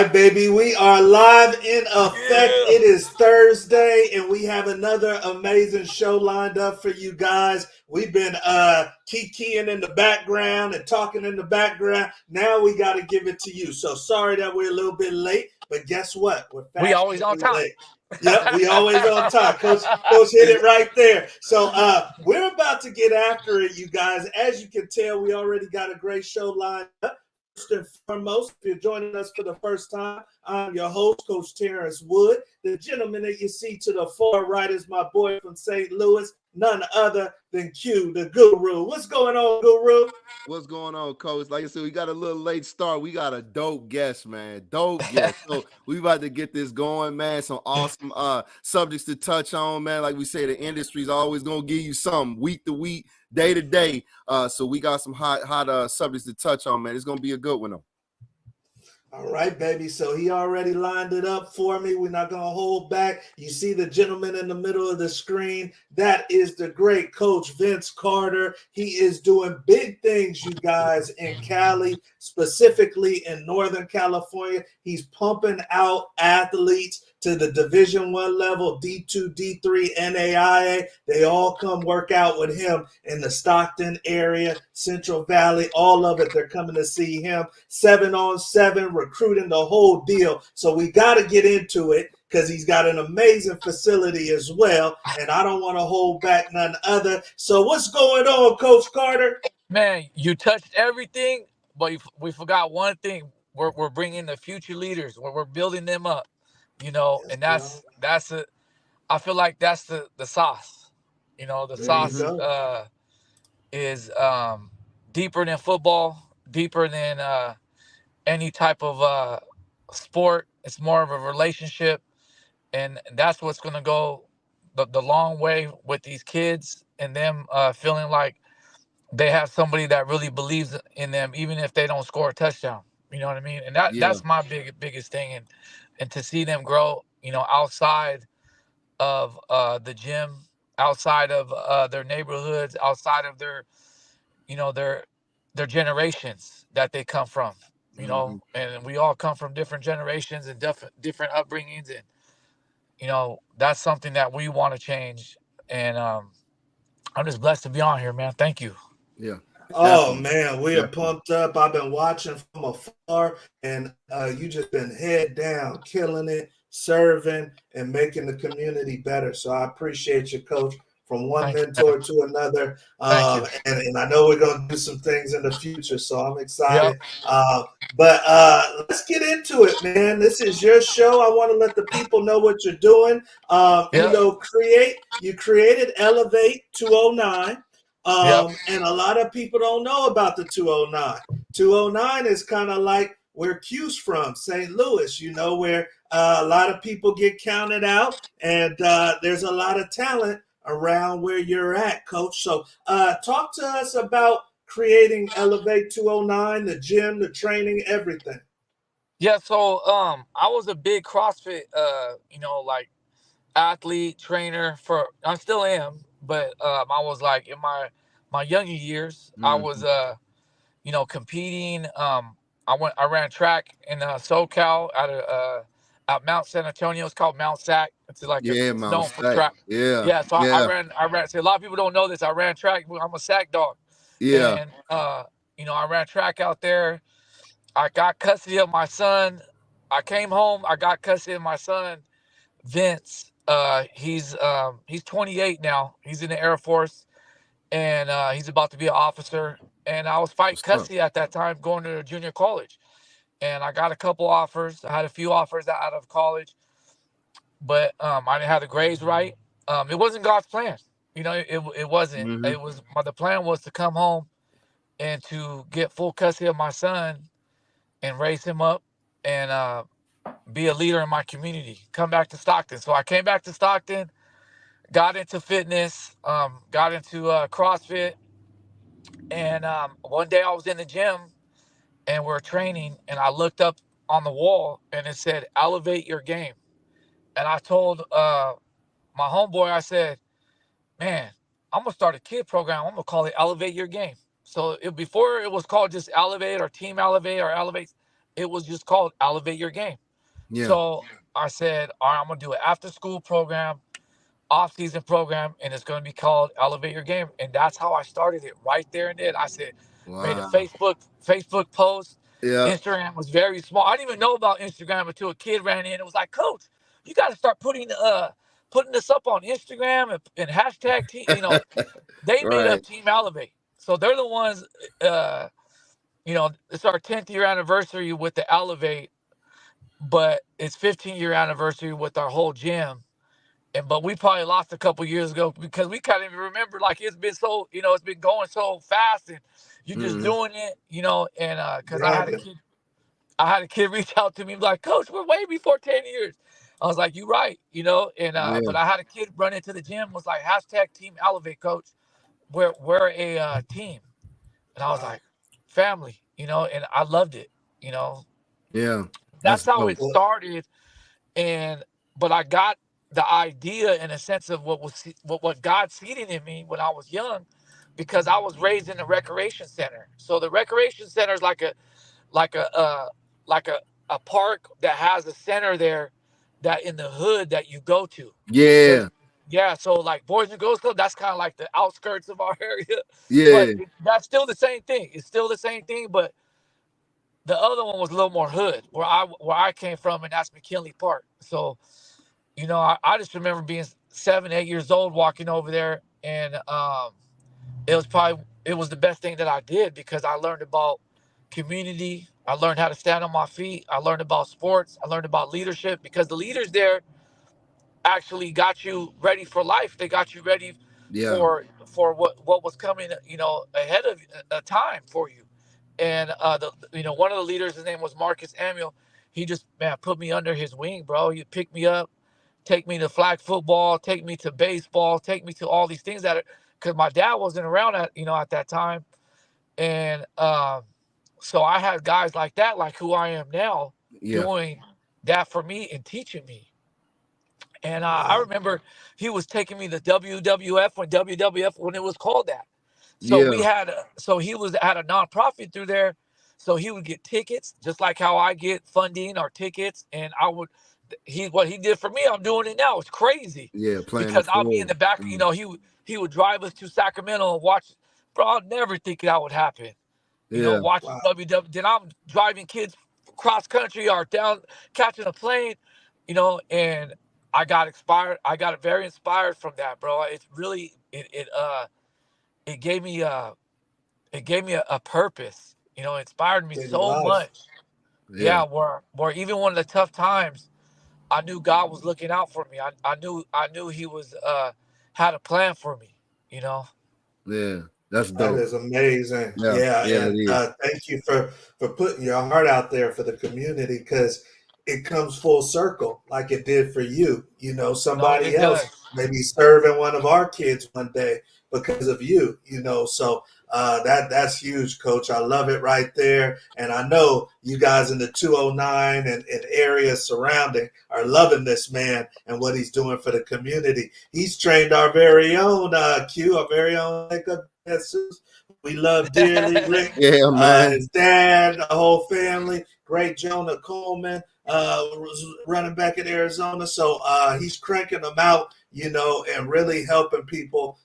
right, baby. We are live in effect. Yeah. It is Thursday, and we have another amazing show lined up for you guys. We've been kikiing in the background and talking in the background. Now we got to give it to you. So sorry that we're a little bit late, but guess what? We're We always on fashionably time. late. Yep, we always on time. Coach hit it right there. So we're about to get after it, you guys. As you can tell, we already got a great show lined up. First and foremost, if you're joining us for the first time, I'm your host, Coach Terrence Wood. The gentleman that you see to the far right is my boy from St. Louis, none other than Q, the Guru. What's going on, Guru? What's going on, Coach? Like I said, we got a little late start. We got a dope guest, man. Dope guest. So we about to get this going, man. Some awesome subjects to touch on, man. Like we say, the industry's always gonna give you something week to week, day to day. So we got some hot subjects to touch on, man. It's gonna be a good one though. All right, baby. So he already lined it up for me. We're not going to hold back. You see the gentleman in the middle of the screen. That is the great Coach Vince Carter. He is doing big things, you guys, in Cali, specifically in Northern California. He's pumping out athletes to the Division I level, D2, D3, NAIA. They all come work out with him in the Stockton area, Central Valley, all of it. They're coming to see him 7-on-7, recruiting the whole deal. So we got to get into it because he's got an amazing facility as well. And I don't want to hold back none other. So what's going on, Coach Carter? Man, you touched everything, but we forgot one thing. We're bringing the future leaders. We're building them up, Yes, and bro. that's a. I feel like that's the sauce. The There you sauce go. is deeper than football, deeper than any type of sport. It's more of a relationship, and that's what's gonna go the long way with these kids and them feeling like they have somebody that really believes in them, even if they don't score a touchdown. You know what I mean? And Yeah, that's my biggest thing, and to see them grow, outside of the gym, outside of their neighborhoods, outside of their, you know, their their generations that they come from. And we all come from different generations and different upbringings, and that's something that we want to change. And I'm just blessed to be on here, man. Thank you. yeah, Oh definitely, man, we are definitely. pumped up. I've been watching from afar, and you just been head down, killing it, serving, and making the community better. So I appreciate you, Coach, from one Thank you, man. mentor to another. Thank you. And I know we're going to do some things in the future, so I'm Yep. excited. But let's get into it, man. This is your show. I want to let the people know what you're doing. Yep. You created Elevate 209. Yep. And a lot of people don't know about the 209. 209 is kind of like where Q's from, St. Louis, where a lot of people get counted out, and there's a lot of talent around where you're at, Coach. So talk to us about creating Elevate 209, the gym, the training, everything. Yeah. So I was a big CrossFit like athlete trainer for. I still am, but I was like in my younger years. I was hmm competing. I ran track in SoCal at Mount San Antonio. It's called Mount Sac. Yeah, It's Mount known for Stack. track. Yeah, Yeah, so I yeah, ran. See, a lot of people don't know this. I ran track. I'm a sack dog, yeah. and I ran track out there. I got custody of my son. I came home. I got custody of my son, Vince. He's 28 now. He's in the Air Force, and he's about to be an officer. And I was fighting What's up? custody at that time, going to junior college. And I got a couple offers. I had a few offers out of college, but I didn't have the grades right. It wasn't God's plan. It wasn't. hmm The plan was to come home and to get full custody of my son and raise him up and be a leader in my community. Come back to Stockton. So I came back to Stockton, got into fitness, got into CrossFit, and one day I was in the gym and we're training, and I looked up on the wall and it said, "Elevate your game." And I told my homeboy, I said, "Man, I'm gonna start a kid program. I'm gonna call it Elevate Your Game." So before it was called just Elevate or Team Elevate or Elevate, it was just called Elevate Your Game. Yeah. So I said, all right, I'm gonna do an after school program, off season program, and it's gonna be called Elevate Your Game. And that's how I started it right there and then. I said, made a Wow. Facebook post. Yeah. Instagram was very small. I didn't even know about Instagram until a kid ran in and was like, Coach, you gotta start putting this up on Instagram and hashtag they made Right. up Team Elevate. So they're the ones uh it's our 10th year anniversary with the Elevate, but it's 15-year anniversary with our whole gym. And but we probably lost a couple years ago because we can't even remember. Like it's been so, it's been going so fast, and you're just Mhm. doing it, and because Grinding. I had a kid reach out to me like, Coach, we're way before 10 years. I was like, you right, and Yeah. but I had a kid run into the gym was like hashtag Team Elevate, Coach. We're a team, and I was Wow. like, family, and I loved it, you know. Yeah. That's That's how dope. it Well, started, and but I got the idea in a sense of what God seeded in me when I was young, because I was raised in a recreation center. So the recreation center is like a like a park that has a center there that in the hood that you go to. There's Yeah. yeah, so like Boys and Girls Club, that's kind of like the outskirts of our area, but Yeah. that's still the same thing. It's still the same thing, but the other one was a little more hood where I came from, and that's McKinley Park. So I just remember being 7, 8 years old, walking over there, and it was the best thing that I did because I learned about community. I learned how to stand on my feet. I learned about sports. I learned about leadership because the leaders there actually got you ready for life. They got you ready Yeah. for what was coming, ahead of a time for you. And one of the leaders, his name was Marcus Amiel. He just man put me under his wing, bro. He picked me up, take me to flag football, take me to baseball, take me to all these things because my dad wasn't around at that time, and so I had guys like that, like who I am now, Yeah. doing that for me and teaching me. And I wow. remember he was taking me to WWF when it was called that. So Yeah. he was had a nonprofit through there. So he would get tickets, just like how I get funding or tickets, and I would. What he did for me, I'm doing it now. It's crazy, Yeah. Playing it because I'll be in forward. the back. Mm. He would drive us to Sacramento and watch. Bro, I never think that would happen. Yeah. Watching Wow. WW. Then I'm driving kids cross country or down catching a plane, and I got inspired. I got very inspired from that, bro. It's really it gave me a purpose. It inspired me In so life. much. Yeah. Yeah, where even one of the tough times, I knew God was looking out for me. I knew He was had a plan for me. You know. Yeah. That's That dope. is amazing. Yeah. Yeah, Yeah. It and is. thank you for putting your heart out there for the community because it comes full circle like it did for you. No, Somebody it does. else may be serving one of our kids one day because of you. So that's huge, Coach. I love it right there, and I know you guys in the 209 and areas surrounding are loving this man and what he's doing for the community. He's trained our very own Q, our very own Jacob Jesus, we love dearly. Rick, Yeah, man. his dad, the whole family. Great Jonah Coleman, running back in Arizona. So he's cranking them out, and really helping people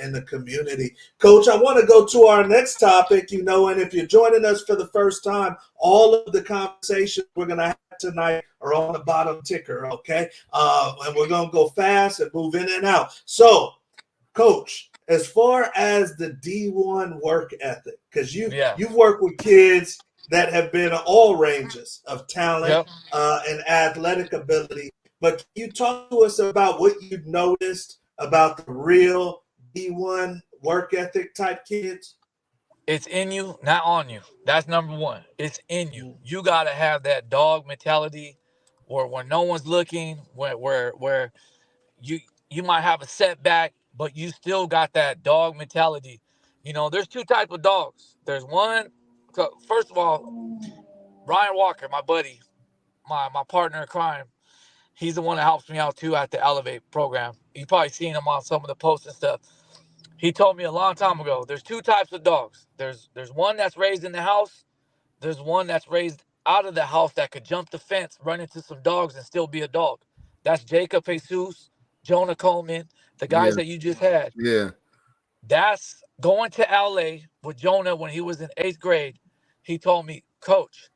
in the community. Coach, I want to go to our next topic, and if you're joining us for the first time, all of the conversations we're going to have tonight are on the bottom ticker, okay? And we're going to go fast and move in and out. So, Coach, as far as the D1 work ethic, because Yeah. you've worked with kids that have been all ranges of talent Yep. and athletic ability, but can you talk to us about what you've noticed about the real D1 work ethic type kids? It's in you, not on you. That's number one. It's in you. You gotta have that dog mentality, where when no one's looking, where you you might have a setback, but you still got that dog mentality. There's two type of dogs. There's one. First of all, Ryan Walker, my buddy, my partner in crime. He's the one that helps me out too at the Elevate program. You probably seen him on some of the posts and stuff. He told me a long time ago. There's two types of dogs. There's one that's raised in the house. There's one that's raised out of the house that could jump the fence, run into some dogs, and still be a dog. That's Jacob Jesus, Jonah Coleman, the guys Yeah. that you just had. Yeah. That's going to LA with Jonah when he was in 8th grade. He told me, Coach,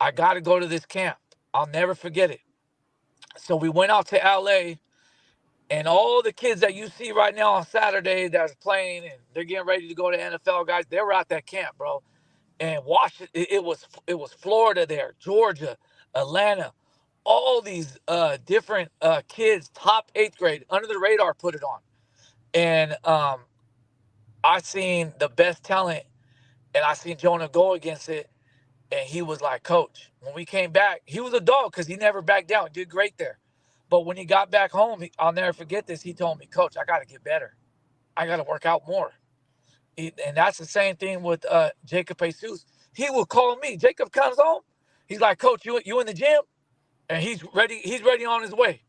I got to go to this camp. I'll never forget it. So we went out to LA, and all the kids that you see right now on Saturday that's playing and they're getting ready to go to NFL, guys, they were at that camp, bro. And Washington, it was Florida there, Georgia, Atlanta, all these different kids, top 8th grade, under the radar, put it on. And I seen the best talent, and I seen Jonah go against it, and he was like, Coach, when we came back, he was a dog because he never backed down. He did great there. But when he got back home, I'll never forget this. He told me, Coach, I got to get better. I got to work out more. And that's the same thing with Jacob Jesus. He will call me. Jacob comes home. He's like, Coach, you in the gym? And he's ready. He's ready on his way.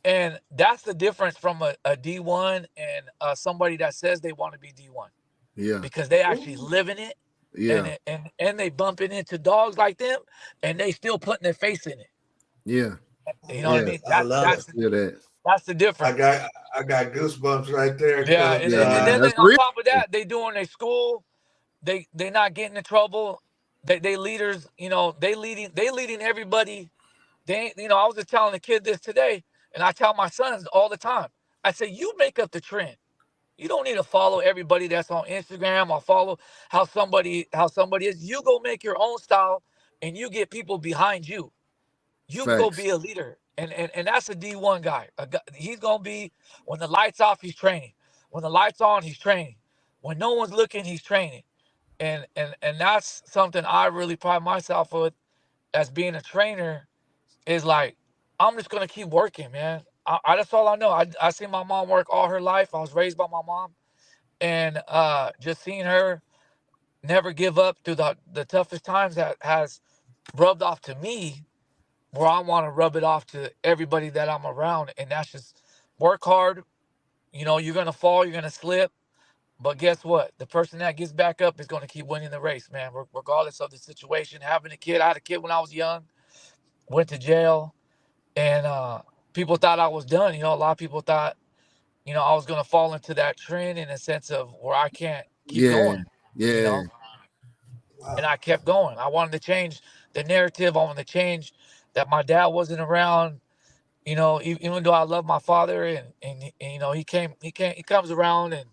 And that's the difference from a D1 and somebody that says they want to be D1. Yeah. Because they actually live in it. Yeah. And they bumping into dogs like them, and they still putting their face in it. Yeah. You know what I mean? I love that's that. That's the difference. I got goosebumps right there. Yeah, and then on top of that, they doing their school. They not getting in trouble. They leaders. You know, they leading everybody. They I was just telling the kid this today, and I tell my sons all the time. I say, you make up the trend. You don't need to follow everybody that's on Instagram or follow how somebody is. You go make your own style, and you get people behind you. You go be a leader. And that's a D1 guy. He's going to be, when the light's off, he's training. When the light's on, he's training. When no one's looking, he's training. And that's something I really pride myself with as being a trainer, is like, I'm just going to keep working, man. That's all I know. I seen my mom work all her life. I was raised by my mom. And just seeing her never give up through the toughest times that has rubbed off to me, where I want to rub it off to everybody that I'm around. And that's just work hard. You're going to fall, you're going to slip. But guess what? The person that gets back up is going to keep winning the race, man, regardless of the situation. Having a kid, I had a kid when I was young, went to jail, and people thought I was done. A lot of people thought, I was going to fall into that trend in a sense of where I can't keep going. Yeah. Wow. And I kept going. I wanted to change the narrative. I wanted to change that my dad wasn't around, even though I love my father, and he comes around, and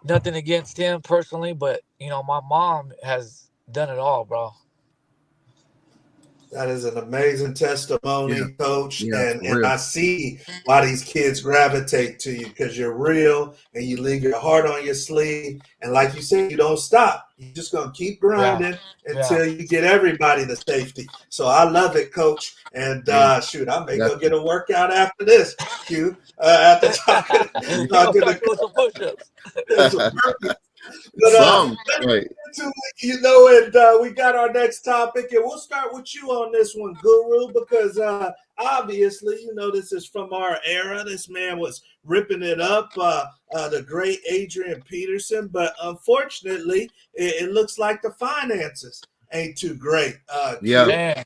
nothing against him personally, but my mom has done it all, bro. That is an amazing testimony, Coach. Yeah, and I see why these kids gravitate to you, because you're real and you leave your heart on your sleeve. And like you said, you don't stop. You're just going to keep grinding until you get everybody to safety. So I love it, Coach. And shoot, I may go get a workout after this, Q. After talking doing some push-ups. But and we got our next topic, and we'll start with you on this one, Guru, because obviously, this is from our era. This man was ripping it up, the great Adrian Peterson, but unfortunately, it looks like the finances ain't too great. They're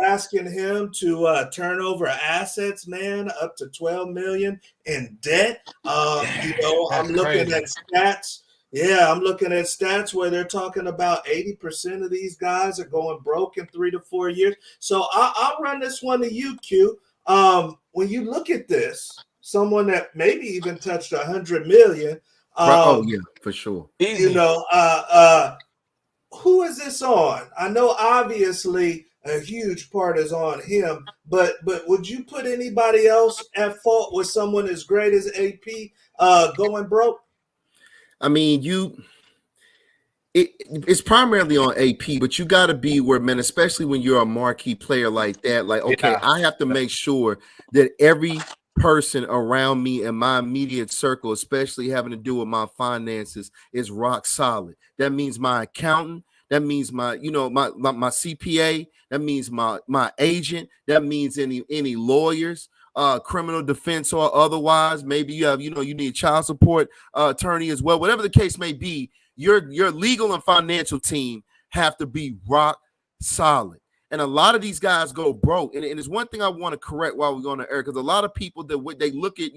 asking him to turn over assets, man, up to $12 million in debt. I'm looking at stats. Yeah, I'm looking at stats where they're talking about 80% of these guys are going broke in 3 to 4 years. So I'll run this one to you, Q. When you look at this, someone that maybe even touched 100 million. For sure. Who is this on? I know obviously a huge part is on him, but would you put anybody else at fault with someone as great as AP going broke? I mean, it's primarily on AP, but you got to be where, man, especially when you're a marquee player like that. Like, okay, I have to make sure that every person around me in my immediate circle, especially having to do with my finances, is rock solid. That means my accountant. That means my CPA. That means my agent. That means any lawyers, criminal defense or otherwise. Maybe you have, you need child support attorney as well. Whatever the case may be, your legal and financial team have to be rock solid. And a lot of these guys go broke. And it's one thing I want to correct while we're going to air, because a lot of people that they look at,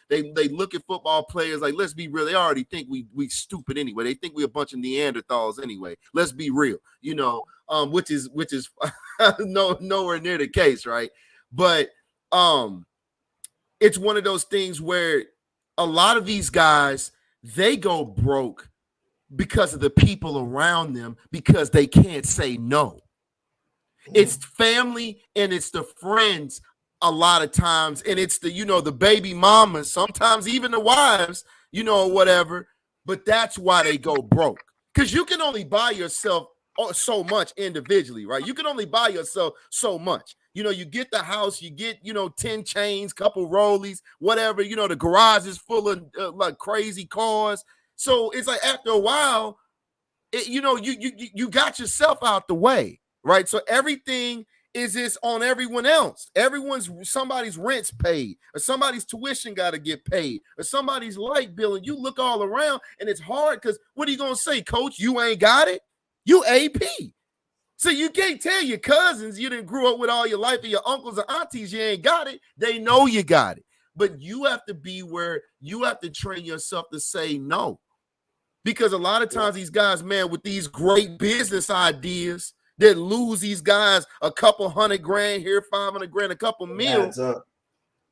they look at football players like, let's be real, they already think we stupid anyway. They think we're a bunch of Neanderthals anyway. Let's be real, which is nowhere near the case, right? But it's one of those things where a lot of these guys, they go broke because of the people around them, because they can't say no. It's family and it's the friends a lot of times, and it's the baby mamas, sometimes even the wives, whatever. But that's why they go broke, because you can only buy yourself so much individually, right? You can only buy yourself so much. You get the house, you get 10 chains, couple rollies, whatever. The garage is full of like crazy cars. So it's like after a while, you got yourself out the way. Right. So everything is just on everyone else. Somebody's rent's paid, or somebody's tuition got to get paid, or somebody's light bill. And you look all around and it's hard, because what are you going to say, coach? You ain't got it. You AP. So you can't tell your cousins you didn't grow up with all your life, and your uncles and aunties you ain't got it. They know you got it. But you have to be where you have to train yourself to say no. Because a lot of times these guys, man, with these great business ideas, that lose these guys a couple $100,000 here, $500,000, a couple mil.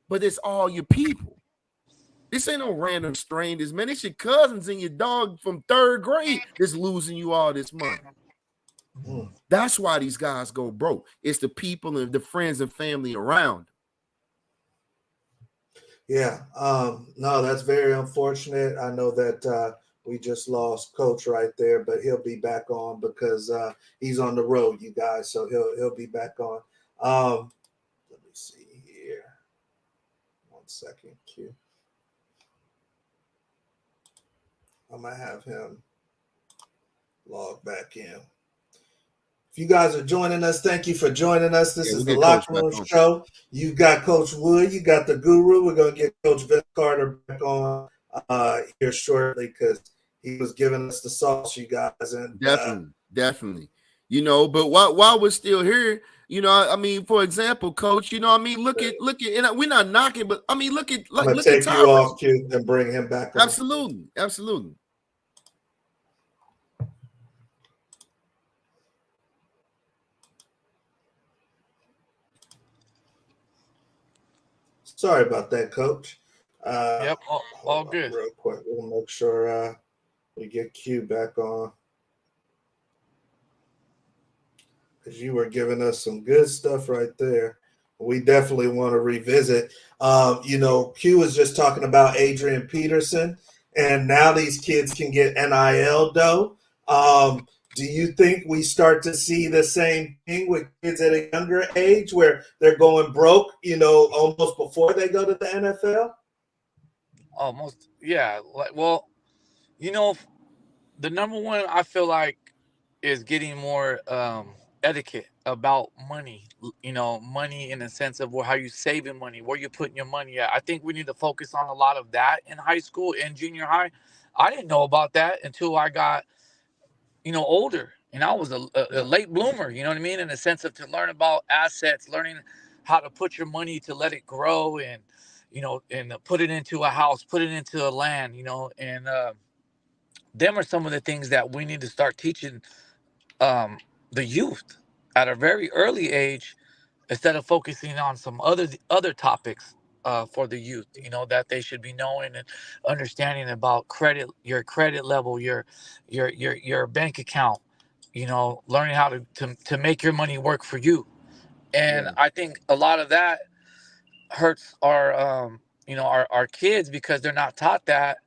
But it's all your people. This ain't no random strangers, man. It's your cousins and your dog from 3rd grade that's losing you all this money. That's why these guys go broke. It's the people and the friends and family around. Yeah. No, that's very unfortunate. I know that we just lost Coach right there, but he'll be back on because he's on the road, you guys. So he'll be back on. Let me see here. 1 second, Q. I'm gonna have him log back in. If you guys are joining us, thank you for joining us. This is the Locker Room Show. You got Coach Wood, you got the Guru. We're gonna get Coach Vince Carter back on here shortly, because he was giving us the sauce, you guys. And definitely. But while we're still here, I mean, for example, Coach, look at, and we're not knocking, but I mean, look at, look take at you off, Q, and bring him back on. Absolutely. Sorry about that, Coach. Yep, all good. Real quick, we'll make sure we get Q back on, because you were giving us some good stuff right there. We definitely want to revisit. Q was just talking about Adrian Peterson, and now these kids can get NIL dough. Do you think we start to see the same thing with kids at a younger age, where they're going broke, almost before they go to the NFL? Almost, yeah. The number one I feel like is getting more etiquette about money. Money in the sense of how you saving money, where you putting your money at. I think we need to focus on a lot of that in high school and junior high. I didn't know about that until I got older, and I was a late bloomer. You know what I mean? In the sense of to learn about assets, learning how to put your money to let it grow, and and put it into a house, put it into a land. And them are some of the things that we need to start teaching the youth at a very early age, instead of focusing on some other topics for the youth, that they should be knowing and understanding about credit, your credit level, your bank account, learning how to make your money work for you. And I think a lot of that hurts our kids, because they're not taught that,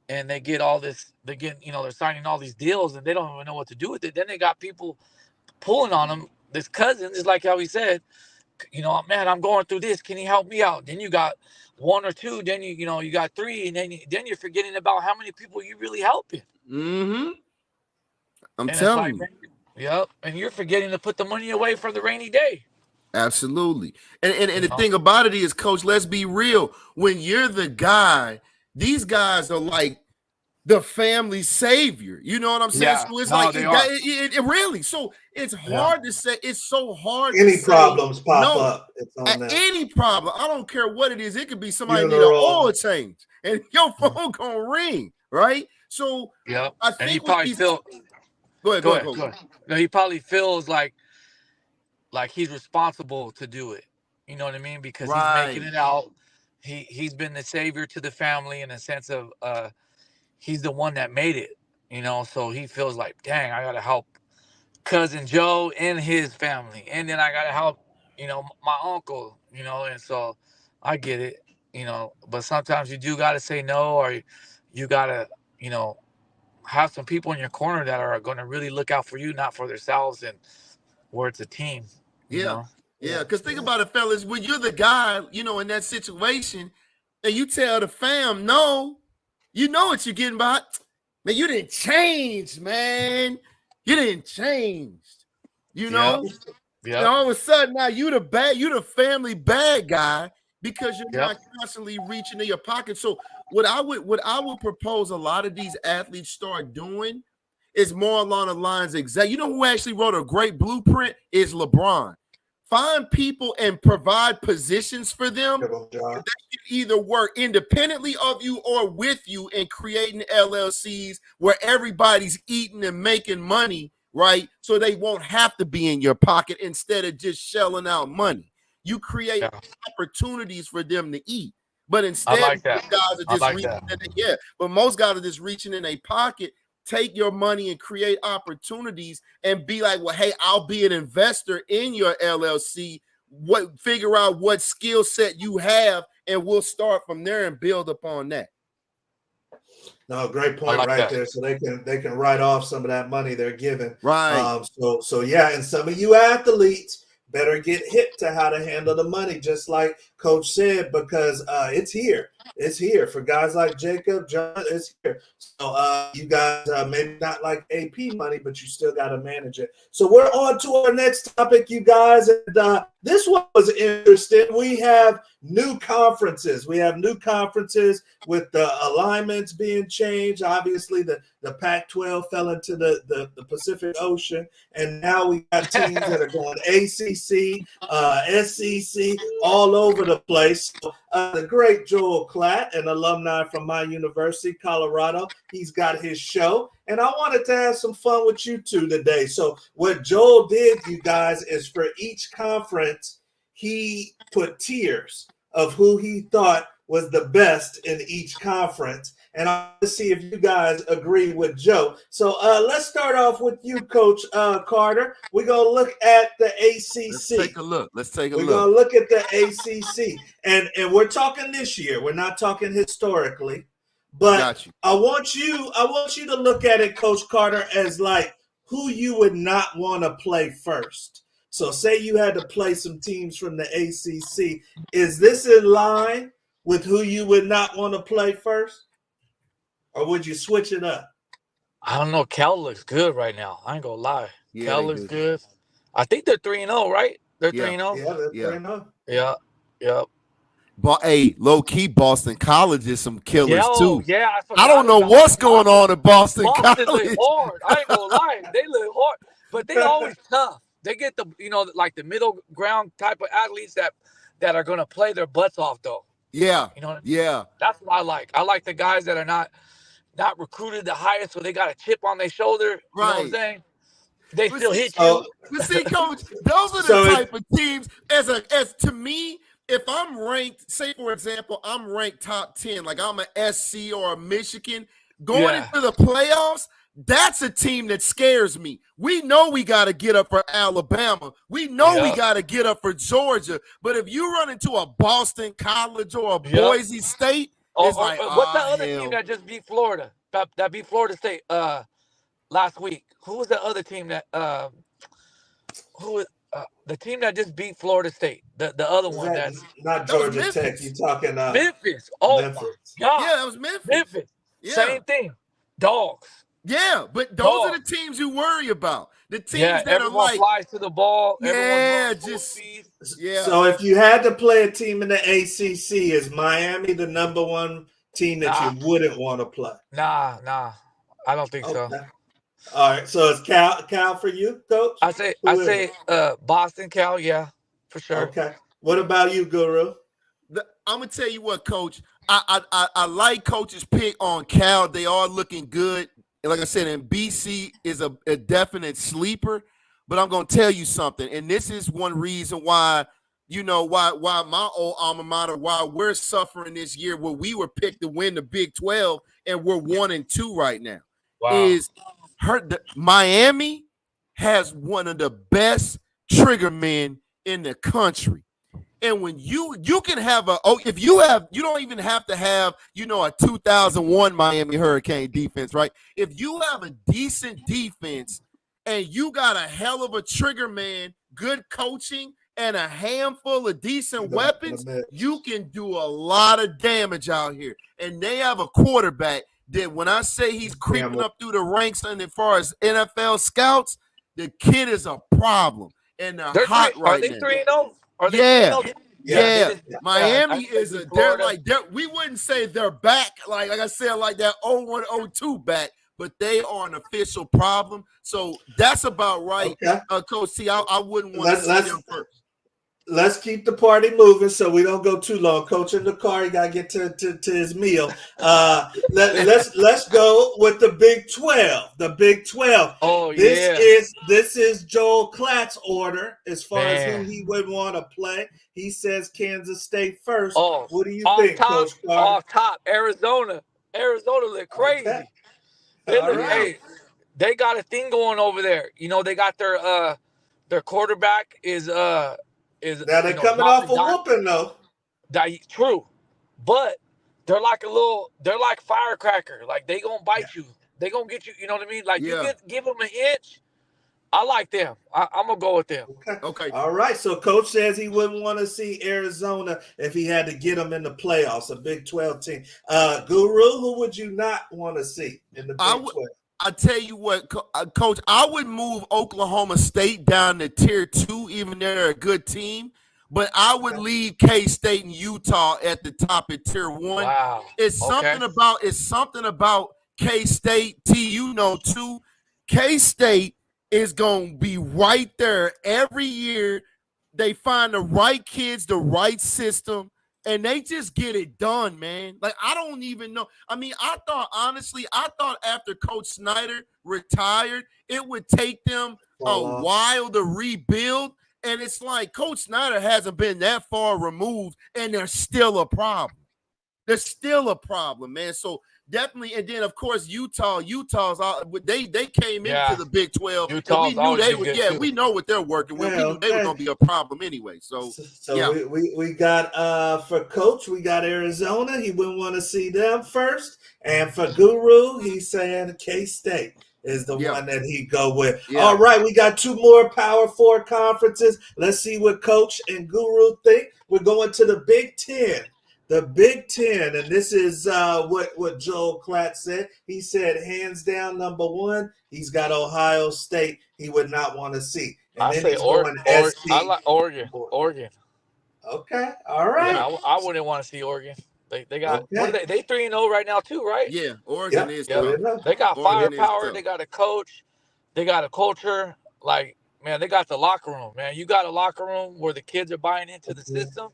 and they get all this, they're signing all these deals and they don't even know what to do with it. Then they got people pulling on them. This cousin is like how he said, man, I'm going through this. Can you help me out? Then you got 1 or 2. Then you got 3, and then you're forgetting about how many people you really helping. I'm telling you. Yep, and you're forgetting to put the money away for the rainy day. Absolutely. And the thing about it is, Coach, let's be real. When you're the guy, these guys are like the family savior. You know what I'm saying? Yeah. So it's No, like they are. it really. So it's hard to say. It's so hard to Any say problems pop no. up, it's on At them. any problem, I don't care what it is. It could be somebody need an Funeral. oil change, and your phone gonna ring, right? So Yep. I And he think with probably these. feel. Go ahead. Go ahead. No, he probably feels like he's responsible to do it. You know what I mean? Because he's making Right. it out. He's been the savior to the family in a sense of he's the one that made it. You know, so he feels like, dang, I gotta help cousin Joe and his family, and then I gotta help, my uncle. And so I get it. But sometimes you do gotta say no, or you gotta, you know, have some people in your corner that are going to really look out for you, not for themselves, and where it's a team. You Yeah. know. Yeah. Because think about it, fellas. When you're the guy, in that situation, and you tell the fam no, you know what you're getting by. Man, you didn't change, man. You didn't change. You Yep. know? Yep. And all of a sudden now you the family bad guy because you're Yep. not constantly reaching in your pocket. So what I would propose a lot of these athletes start doing is more along the lines exact. You know who actually wrote a great blueprint is LeBron. Find people and provide positions for them that can either work independently of you or with you in creating LLCs where everybody's eating and making money, right? So they won't have to be in your pocket instead of just shelling out money. You create opportunities for them to eat. But instead, I like that. guys are just reaching but most guys are just reaching in a pocket. Take your money and create opportunities and be like, well, hey, I'll be an investor in your LLC. Figure out what skill set you have, and we'll start from there and build upon that. No, great point there. So they can write off some of that money they're giving. Right. So yeah, and some of you athletes better get hip to how to handle the money, just like Coach said, because it's here. It's here for guys like Jacob, John. It's here. So you guys maybe not like AP money, but you still got to manage it. So we're on to our next topic, you guys. And this one was interesting. We have new conferences. We have new conferences with the alignments being changed. Obviously, the Pac-12 fell into the Pacific Ocean, and now we got teams that are going ACC, SEC, all over the place. So, the great Joel Klatt, an alumni from my university, Colorado, he's got his show, and I wanted to have some fun with you two today. So what Joel did, you guys, is for each conference, he put tiers of who he thought was the best in each conference. And I want to see if you guys agree with Joe. So let's start off with you, Coach Carter. We're going to look at the ACC. Let's take a look. We're going to look at the ACC. And we're talking this year. We're not talking historically. But I want you to look at it, Coach Carter, as like who you would not want to play first. So say you had to play some teams from the ACC. Is this in line with who you would not want to play first? Or would you switch it up? I don't know. Cal looks good right now. I ain't gonna lie. Yeah, Cal looks good. I think they're 3-0, right? They're 3-0. Yeah, they're 3-0. Yeah. Yep. But hey, low key, Boston College is some killers too. Yeah, I don't know what's going on at Boston College. Look hard. I ain't gonna lie. They look hard, but they always tough. They get the like the middle ground type of athletes that are gonna play their butts off though. Yeah. You know what I mean? Yeah. That's what I like. I like the guys that are not recruited the highest, so they got a chip on their shoulder. You know what I'm saying? They still hit you. But see, Coach, those are the type of teams as to me. If I'm ranked, say for example, I'm ranked top 10, like I'm a SC or a Michigan, going into the playoffs, that's a team that scares me. We know we got to get up for Alabama. We know we got to get up for Georgia. But if you run into a Boston College or a Boise State, it's like, what's that other team that just beat Florida? That beat Florida State last week? Who was the other team that the team that just beat Florida State? The other one that's not Georgia Tech. You talking Memphis? Oh Memphis. my God! Yeah, that was Memphis. Memphis. Yeah. Same thing. Dogs. Yeah, but those are the teams you worry about. The teams that are like flies to the ball. Yeah, So if you had to play a team in the ACC, is Miami the number one team that Nah, you wouldn't want to play? nah. I don't think so. Okay. All right. So it's Cal for you, Coach? I Who is it? say Boston, Cal, yeah, for sure. Okay. What about you, Guru? I'm gonna tell you what, Coach. I like Coach's pick on Cal. They are looking good. And like I said, and BC is a definite sleeper. But I'm gonna tell you something, and this is one reason why why my old alma mater, why we're suffering this year, where we were picked to win the Big 12 and we're 1-2 right now, Wow. is Miami has one of the best trigger men in the country. And when you can have if you don't even have to have a 2001 Miami Hurricane defense, right? If you have a decent defense and you got a hell of a trigger man, good coaching, and a handful of decent weapons, you can do a lot of damage out here. And they have a quarterback that, when I say he's creeping up through the ranks, and as far as NFL scouts, the kid is a problem. And they're hot right now. Are they 3-0? Are they 3-0? Yeah. Miami is we wouldn't say they're back, like I said, like that 01-02 back, but they are an official problem. So that's about right. Okay. Coach T, I wouldn't want to see them first. Let's keep the party moving so we don't go too long. Coach in the car, you gotta get to his meal. Let's go with the Big 12. The Big 12. Oh, This is Joel Klatt's order as far as who he would want to play. He says Kansas State first. Oh, what do you think, Coach Carter? Off top, Arizona look crazy. Okay. Hey, they got a thing going over there. They got their quarterback is now they're coming off a whooping though. True, but they're like firecracker. Like, they gonna bite you. They gonna get you. You know what I mean? Like, you give them an inch. I like them. I'm gonna go with them. Okay. All right. So Coach says he wouldn't want to see Arizona if he had to get them in the playoffs, a Big 12 team. Guru, who would you not want to see in the Big 12? I tell you what, Coach, I would move Oklahoma State down to Tier 2, even though they're a good team. But I would leave K-State and Utah at the top at Tier 1. Wow. It's something about K-State, too. K-State is going to be right there every year. They find the right kids, the right system, and they just get it done, man. Like, I don't even know. I mean, I thought after Coach Snyder retired, it would take them a while to rebuild. And it's like Coach Snyder hasn't been that far removed, and they're still a problem. They're still a problem, man. So definitely, and then of course Utah's they came into the Big 12. And we knew they would. Yeah, we know what they're working with. We knew they were going to be a problem anyway. So we got for Coach, we got Arizona. He wouldn't want to see them first, and for Guru, he's saying K-State is the one that he go with. Yeah. All right, we got 2 more Power 4 conferences. Let's see what Coach and Guru think. We're going to the Big 10. The Big 10, and this is what Joel Klatt said. He said, hands down, number 1, he's got Ohio State. He would not want to see. And I say Oregon. I like Oregon. Okay, all right. Yeah, I wouldn't want to see Oregon. They got what are they 3-0 right now too, right? Yeah, Oregon is tough. They got firepower. They got a coach. They got a culture. Like, man, they got the locker room. Man, you got a locker room where the kids are buying into the system.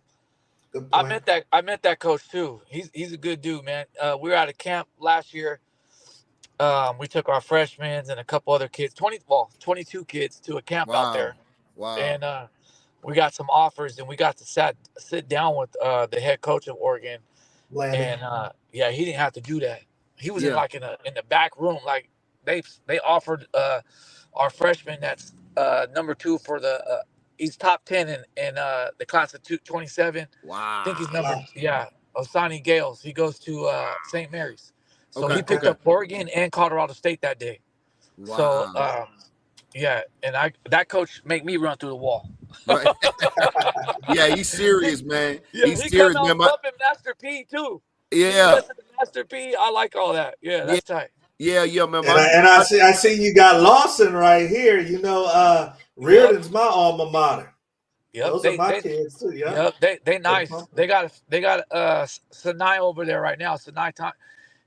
I met that coach too. He's a good dude, man. We were at a camp last year. We took our freshmen and a couple other kids, 22 kids to a camp out there. Wow. And we got some offers, and we got to sit down with the head coach of Oregon. And he didn't have to do that. He was in the back room. Like, they offered our freshman that's number 2 for the he's top 10 in the class of 27. Wow. I think he's Osani Gales. He goes to St. Mary's. So he picked up Oregon and Colorado State that day. Wow. So and that coach make me run through the wall. Right. Yeah, he's serious, man. Yeah, he's serious, man. Pumping Master P too. Yeah. Master P, I like all that. Yeah, that's tight. Yeah, man. I see you got Lawson right here. Reardon's my alma mater. Yep, Those are my kids too. Yep. yep, they They nice. pumping. They got Sanai over there right now. Sanai,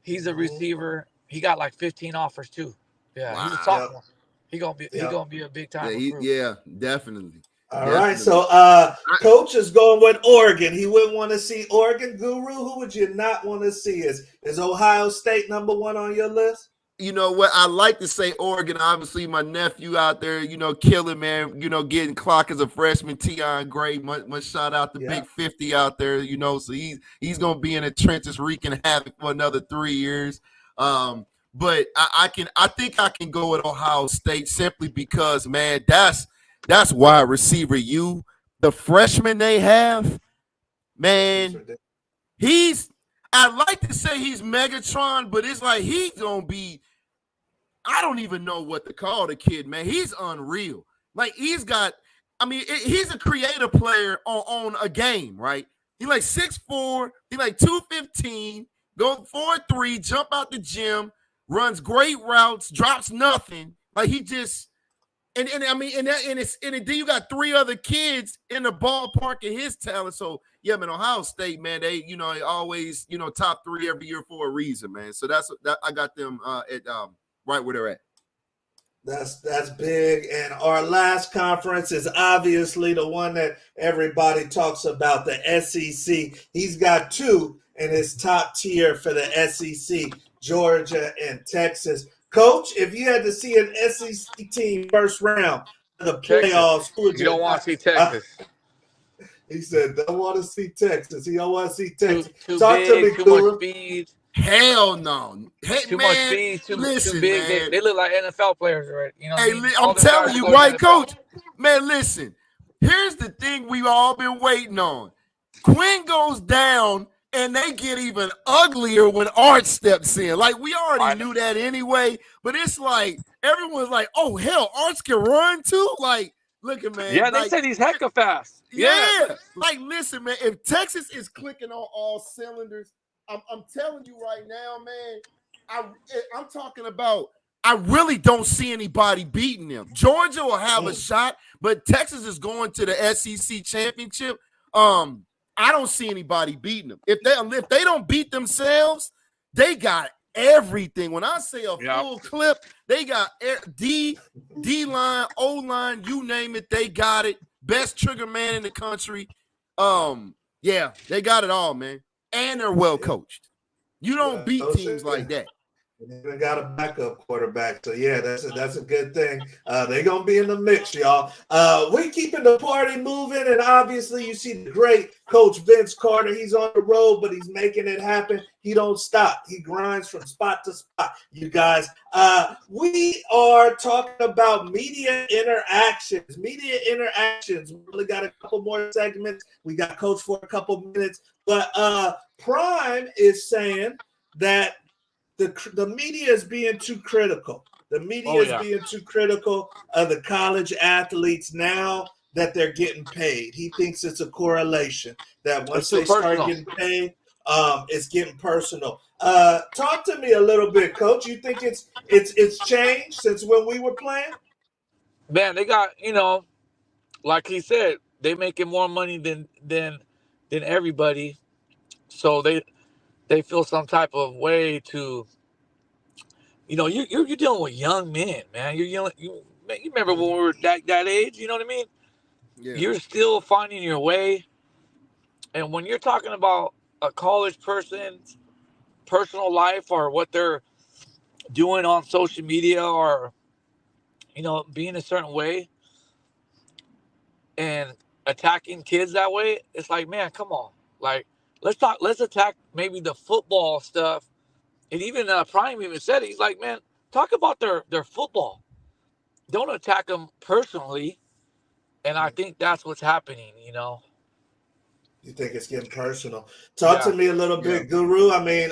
he's a Hmm. receiver. He got like 15 offers too. Yeah, he's a Wow. Yep. sophomore. He Yep. gonna be a big time Yeah, recruit. definitely. All right. Definitely. So coach is going with Oregon. He wouldn't want to see Oregon. Guru, who would you not want to see? Is Ohio State #1 on your list? You know what? I like to say Oregon. Obviously, my nephew out there, killing, man. Getting clock as a freshman. Tion Gray, much shout out to Yeah. Big 50 out there. So he's gonna be in the trenches wreaking havoc for another 3 years. But I think I can go with Ohio State simply because, man, that's wide receiver. The freshman they have, He's man, ridiculous. I'd like to say he's Megatron, but it's like he's gonna be. I don't even know what to call the kid, man. He's unreal. Like he's a creative player on a game, right? He like 6'4", he like 215, go 4'3", jump out the gym, runs great routes, drops nothing. Like he just and I mean and then you got 3 other kids in the ballpark of his talent. So yeah, man, Ohio State, man, they always top 3 every year for a reason, man. So that I got them at right where they're at. That's big. And our last conference is obviously the one that everybody talks about, the SEC. He's got 2 in his top tier for the SEC, Georgia and Texas. Coach, if you had to see an SEC team first round of the Texas. playoffs, who would You you don't want not? to see Texas. He said, don't want to see Texas. He don't want to see Texas. Too Talk to me, big, too much Guru. speed. Hell no. Hey, Too much man, speed, too listen, big. man. They look like NFL players already. You know what I mean? I'm All them telling guys you, go to right, NFL. Coach? Man, listen. Here's the thing we've all been waiting on. Quinn goes down, and they get even uglier when Art steps in. Like, we already knew that anyway, but it's like, everyone's like, oh, hell, Arts can run too? Like, look at, man. Yeah, they like, said he's hecka fast. yeah. Like, listen, man, if Texas is clicking on all cylinders, I'm telling you right now, man, I'm talking about I really don't see anybody beating them. Georgia will have a shot, but Texas is going to the SEC championship. I don't see anybody beating them. If they don't beat themselves, they got everything. When I say a full clip, they got D line, O line, you name it, they got it. Best trigger man in the country. Yeah, they got it all, man. And they're well coached. You don't beat teams like that. And they got a backup quarterback, so yeah, that's a good thing. They're gonna be in the mix, y'all. We keeping the party moving, and obviously you see the great Coach Vince Carter. He's on the road, but he's making it happen. He don't stop. He grinds from spot to spot. You guys, we are talking about media interactions. Media interactions. We really got a couple more segments. We got Coach for a couple minutes, but Prime is saying that the media is being too critical. The media is being too critical of the college athletes now that they're getting paid. He thinks it's a correlation that once they start getting paid, it's getting personal. Talk to me a little bit, Coach. You think it's changed since when we were playing? Man, they got like he said, they making more money than everybody, so they feel some type of way to. You're dealing with young men, man. You remember when we were that age? You know what I mean? Yeah. You're still finding your way, and when you're talking about a college person's personal life or what they're doing on social media or being a certain way and attacking kids that way, it's like, man, come on, like let's attack maybe the football stuff. And even Prime even said it. He's like, man, talk about their football. Don't attack them personally. And I think that's what's happening, You think it's getting personal? Talk to me a little bit, Guru. I mean,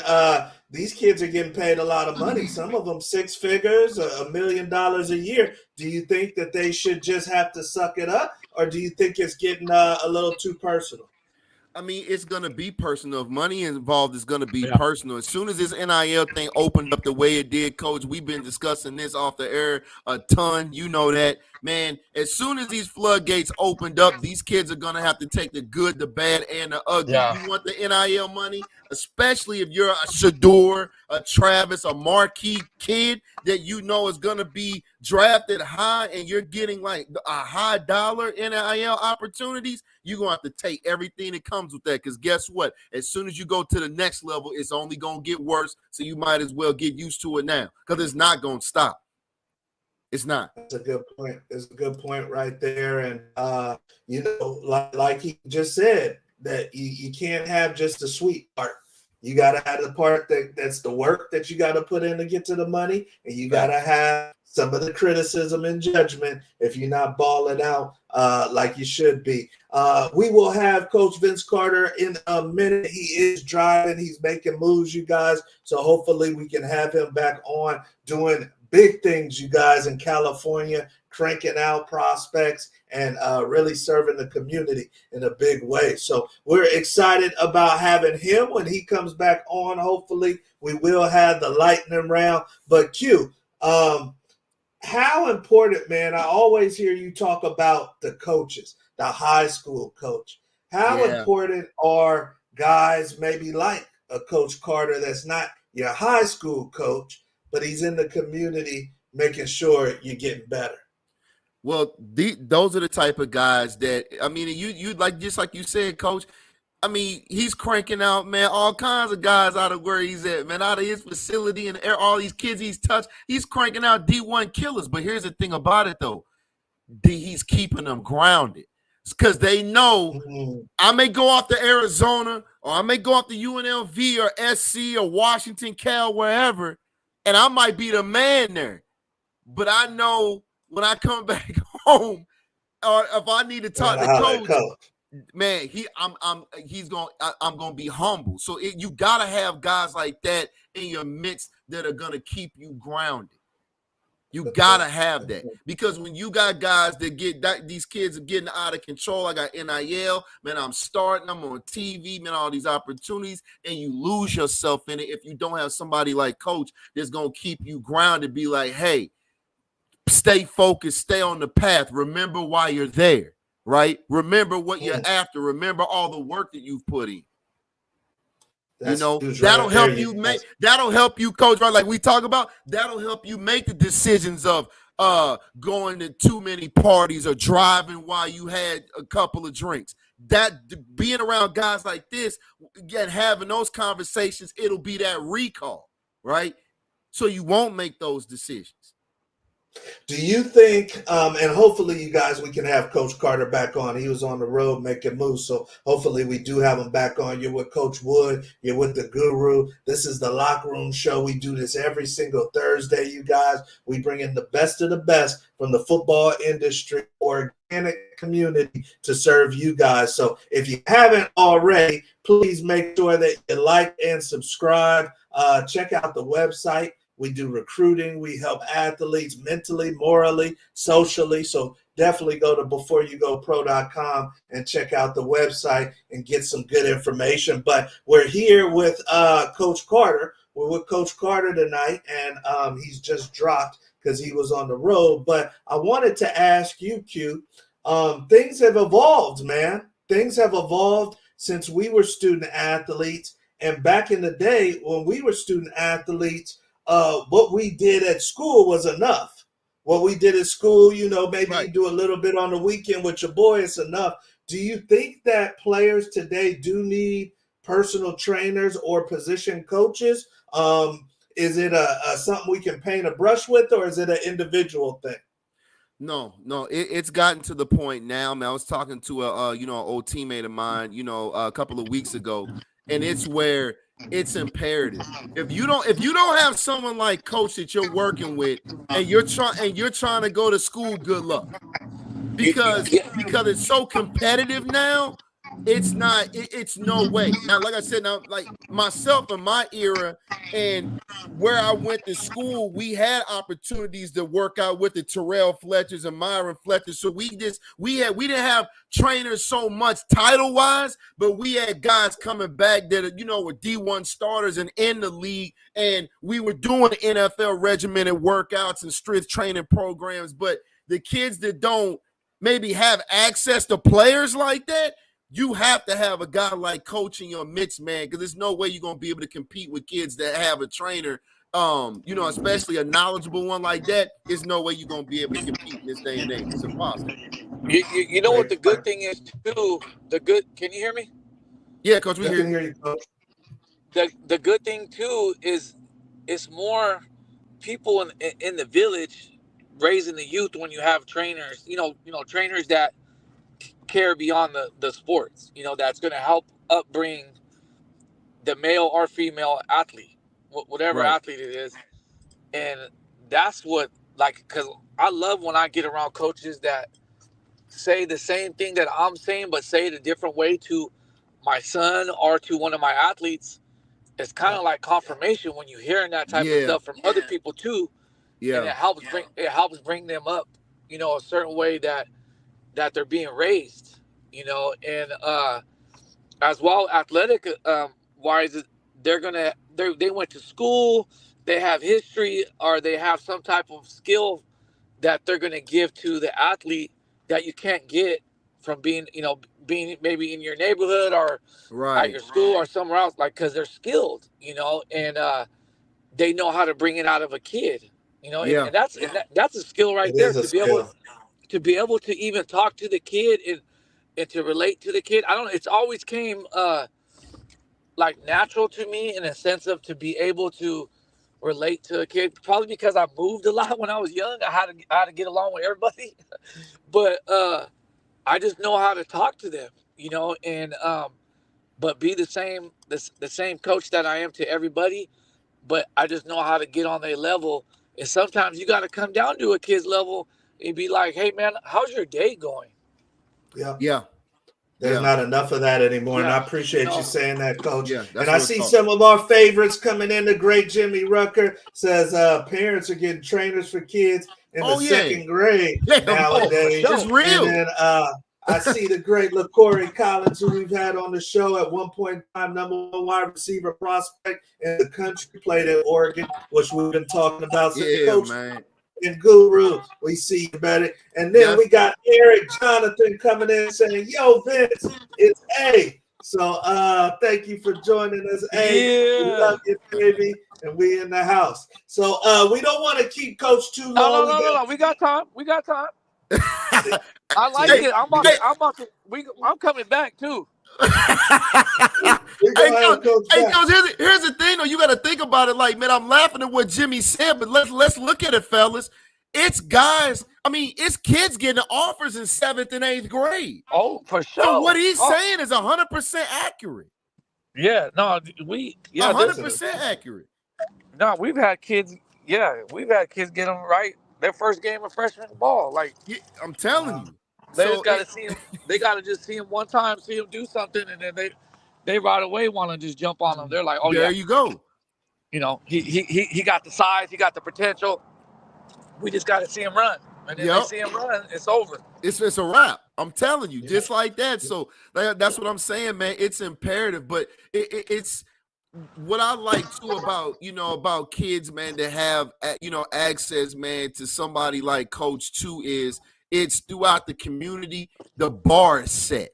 these kids are getting paid a lot of money. Some of them 6 figures, $1 million a year. Do you think that they should just have to suck it up, or do you think it's getting a little too personal? I mean, it's going to be personal. If money involved, it's going to be personal. As soon as this NIL thing opened up the way it did, Coach, we've been discussing this off the air a ton. You know that. man, as soon as these floodgates opened up, these kids are going to have to take the good, the bad, and the ugly. Yeah. You want the NIL money, especially if you're a Shador, a Travis, a marquee kid that you know is going to be drafted high and you're getting like a high dollar NIL opportunities, you're going to have to take everything that comes with that, because guess what? As soon as you go to the next level, it's only going to get worse, so you might as well get used to it now, because it's not going to stop. It's not. That's a good point. It's a good point right there. And, like he just said, that you can't have just the sweet part. You got to have the part that's the work that you got to put in to get to the money. And you got to have some of the criticism and judgment if you're not balling out like you should be. We will have Coach Vince Carter in a minute. He is driving. He's making moves, you guys. So hopefully we can have him back on doing big things, you guys, in California, cranking out prospects and really serving the community in a big way. So we're excited about having him when he comes back on. Hopefully we will have the lightning round. But Q, how important, man, I always hear you talk about the coaches, the high school coach. How important are guys maybe like a Coach Carter that's not your high school coach, but he's in the community making sure you're getting better? Well, those are the type of guys that, I mean, you like, just like you said, Coach, I mean, he's cranking out, man, all kinds of guys out of where he's at, man, out of his facility, and all these kids he's touched. He's cranking out D1 killers. But here's the thing about it, though. He's keeping them grounded, because they know I may go off to Arizona, or I may go off to UNLV or SC or Washington, Cal, wherever, and I might be the man there. But I know when I come back home, or if I need to talk to coach, man, I'm gonna be humble. So you gotta have guys like that in your midst that are gonna keep you grounded. You gotta have that, because when you got guys that these kids are getting out of control. I got NIL, man. I'm starting. I'm on TV, man. All these opportunities, and you lose yourself in it if you don't have somebody like Coach that's gonna keep you grounded. Be like, hey, stay focused, stay on the path. Remember why you're there, right? Remember what you're after. Remember all the work that you've put in. That'll help you make. That'll help you, Coach. Right, like we talk about. That'll help you make the decisions of going to too many parties or driving while you had a couple of drinks. That being around guys like this, again, having those conversations, it'll be that recall, right? So you won't make those decisions. Do you think, and hopefully you guys, we can have Coach Carter back on. He was on the road making moves, so hopefully we do have him back on. You're with Coach Wood. You're with the Guru. This is the Locker Room Show. We do this every single Thursday, you guys. We bring in the best of the best from the football industry, organic community, to serve you guys. So if you haven't already, please make sure that you like and subscribe. Check out the website. We do recruiting. We help athletes mentally, morally, socially. So definitely go to beforeyougopro.com and check out the website and get some good information. But we're here with Coach Carter. We're with Coach Carter tonight, and he's just dropped because he was on the road. But I wanted to ask you, Q, things have evolved, man. Things have evolved since we were student athletes. And back in the day when we were student athletes, what we did at school was enough. What we did at school, maybe you do a little bit on the weekend with your boy, it's enough. Do you think that players today do need personal trainers or position coaches? Is it something we can paint a brush with, or is it an individual thing? No, it's gotten to the point now, man. I was talking to an old teammate of mine, a couple of weeks ago, and it's where it's imperative. If you don't have someone like Coach that you're working with, and you're trying to go to school, good luck. Because it's so competitive now, it's no way. Now, like I said, like myself in my era and where I went to school, we had opportunities to work out with the Terrell Fletchers and Myron Fletchers. So we didn't have trainers so much title wise, but we had guys coming back that were D1 starters and in the league, and we were doing NFL regimented workouts and strength training programs. But the kids that don't maybe have access to players like that, you have to have a guy like Coach in your midst, man, because there's no way you're going to be able to compete with kids that have a trainer, especially a knowledgeable one like that. There's no way you're going to be able to compete in this day and age. It's impossible. You know what the good thing is, too? Can you hear me? Yeah, Coach, we can hear you, Coach. The good thing, too, is it's more people in the village raising the youth when you have trainers, trainers that care beyond the sports, that's going to help upbring the male or female athlete, whatever athlete it is. And that's what, because I love when I get around coaches that say the same thing that I'm saying, but say it a different way to my son or to one of my athletes. It's kind of like confirmation when you're hearing that type of stuff from other people too. Yeah. And it helps bring them up, a certain way that they're being raised, and as well athletic wise, they went to school, they have history, or they have some type of skill that they're gonna give to the athlete that you can't get from being maybe in your neighborhood or at your school or somewhere else, because they're skilled, and they know how to bring it out of a kid, and that's a skill right there, to be able to even talk to the kid and to relate to the kid. I don't know, it's always came natural to me in a sense of to be able to relate to a kid, probably because I moved a lot when I was young. I had to get along with everybody, but I just know how to talk to them, and but be the same coach that I am to everybody, but I just know how to get on their level. And sometimes you got to come down to a kid's level and be like, hey man, how's your day going? Yeah. There's not enough of that anymore, and I appreciate you saying that, Coach. Yeah, and I see some of our favorites coming in. The great Jimmy Rucker says parents are getting trainers for kids in the second grade nowadays. It's real. And then I see the great LaCorey Collins, who we've had on the show at one point in time, number one wide receiver prospect in the country, played at Oregon, which we've been talking about. So Coach, man. And Guru, we see you better. And then we got Eric Jonathan coming in saying, yo, Vince, it's A. So thank you for joining us, A. We love you, baby. And we in the house. So we don't want to keep Coach too long. No. We got time. I like it. I'm coming back too. Hey, Coach, here's the thing, though. You got to think about it like, man, I'm laughing at what Jimmy said, but let's look at it, fellas. It's guys, it's kids getting offers in 7th and 8th grade. Oh, for sure. So what he's saying is 100% accurate. Yeah, no, 100% accurate. No, we've had kids get them right their first game of freshman ball. I'm telling you. They just got to see him. They got to just see him one time, see him do something, and then they right away want to just jump on him. They're like, "Oh, there you go." He got the size, he got the potential. We just got to see him run, and then they see him run, it's over. It's a wrap. I'm telling you, just like that. So that's what I'm saying, man. It's imperative, but it's what I like too about kids, man, that have access, man, to somebody like Coach too is. It's throughout the community, the bar is set.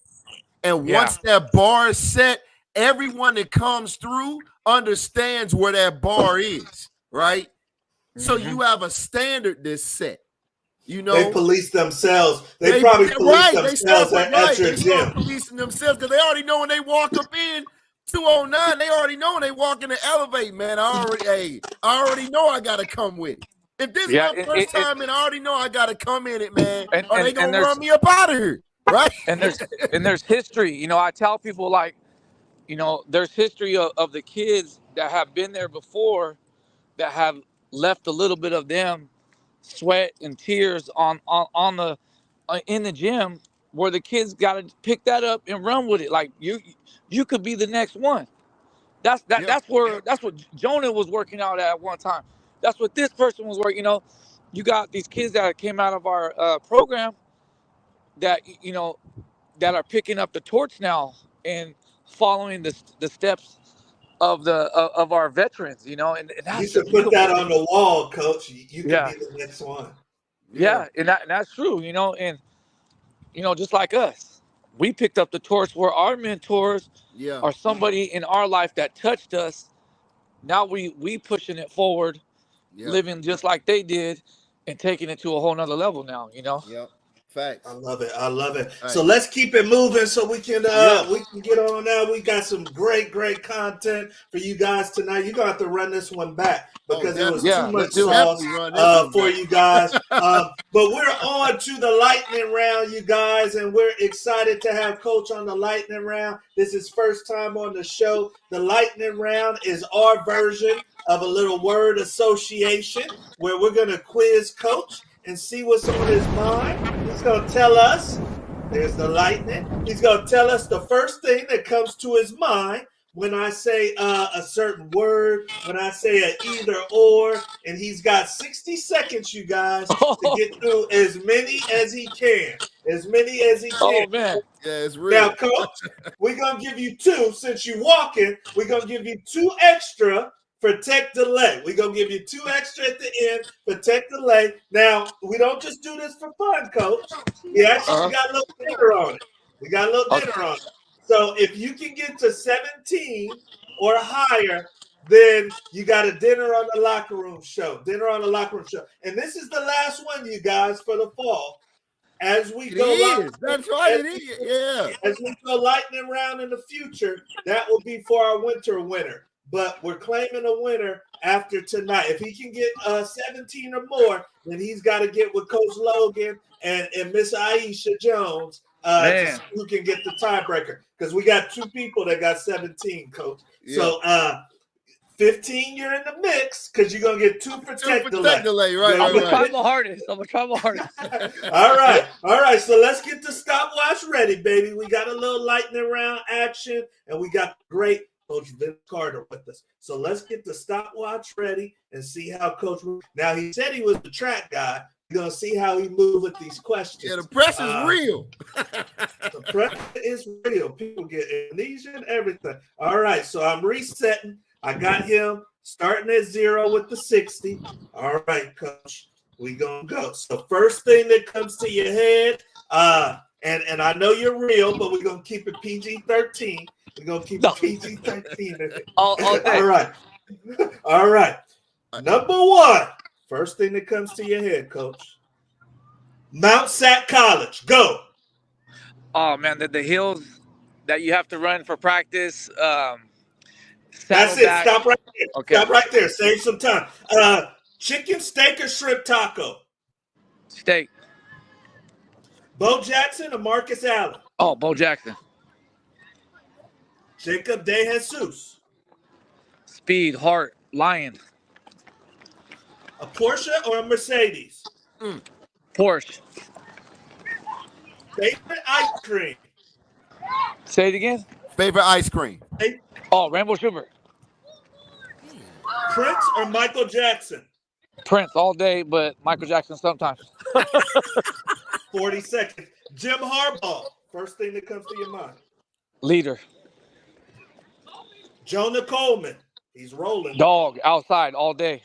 And once that bar is set, everyone that comes through understands where that bar is, right? Mm-hmm. So you have a standard that's set. They police themselves. They probably police themselves at your gym. They policing themselves because they already know when they walk up in 209, they already know when they walk in the elevator, man. I already know I got to come with it. If this is my first time, and I already know I gotta come in it, man, or they gonna run me up out of here, right? And there's history. I tell people there's history of the kids that have been there before, that have left a little bit of them sweat and tears in the gym, where the kids gotta pick that up and run with it. Like you could be the next one. That's what Jonah was working out at one time. That's what this person was working. You got these kids that came out of our program that that are picking up the torch now and following the steps of our veterans. And that's you should put that on the wall, Coach. You could be the next one. Yeah, and that's true, and just like us, we picked up the torch where our mentors Yeah. or somebody in our life that touched us. Now we pushing it forward, Yep. living just like they did, and taking it to a whole nother level now. Yep. I Facts. love it. I love it. So Facts. let's keep it moving so we can Yeah. get on now. We got some great content for you guys tonight. You're gonna have to run this one back Oh, because it was definitely. too Yeah, let's much do it. sauce Definitely run this one for back. you guys. But we're on to the lightning round, you guys, and we're excited to have Coach on the lightning round. This is first time on the show. The lightning round is our version of a little word association where we're gonna quiz Coach and see what's on his mind. He's going to tell us, there's the lightning. He's going to tell us the first thing that comes to his mind when I say a certain word, when I say an either or, and he's got 60 seconds, you guys, to get through as many as he can. As many as he can. Oh man. Yeah, it's Now, real. Coach, we're going to give you two. Since you're walking, we're going to give you two extra for tech delay. We're going to give you two extra at the end for tech delay. Now, we don't just do this for fun, Coach. We actually got a little dinner on it. We got a little dinner on it. So if you can get to 17 or higher, then you got a dinner on the locker room show. Dinner on the locker room show. And this is the last one, you guys, for the fall. As we go It is. That's right. It is. Yeah. as we go lightning round in the future, that will be for our winter winner. But we're claiming a winner after tonight. If he can get 17 or more, then he's got to get with Coach Logan and Miss Aisha Jones to see who can get the tiebreaker. Because we got two people that got 17, Coach. Yeah. So 15, you're in the mix because you're going to get two for tech delay. Right, I'm going to try right. my hardest. All right. So let's get the stopwatch ready, baby. We got a little lightning round action, and we got great Coach Vince Carter with us. So let's get the stopwatch ready and see how Coach moves. Now, he said he was the track guy. We're going to see how he moves with these questions. Yeah, the press is real. The press is real. People get amnesia and everything. All right, so I'm resetting. I got him starting at 0 with the 60. All right, Coach, we gonna go. So first thing that comes to your head, and I know you're real, but we're gonna keep it PG-13. We're gonna keep it PG-13. All day. All right. Number one. First thing that comes to your head, Coach. Mount Sac College. Go. Oh man, the hills that you have to run for practice. That's it. Stop right there. Okay. Stop right there. Save some time. Chicken, steak, or shrimp taco? Steak. Bo Jackson or Marcus Allen? Oh, Bo Jackson. Jacob De Jesus. Speed, heart, lion. A Porsche or a Mercedes? Porsche. Favorite ice cream? Say it again. Favorite ice cream? Oh, Rainbow Sugar. Prince or Michael Jackson? Prince all day, but Michael Jackson sometimes. 40 seconds. Jim Harbaugh. First thing that comes to your mind. Leader. Jonah Coleman. He's rolling. Dog, outside all day.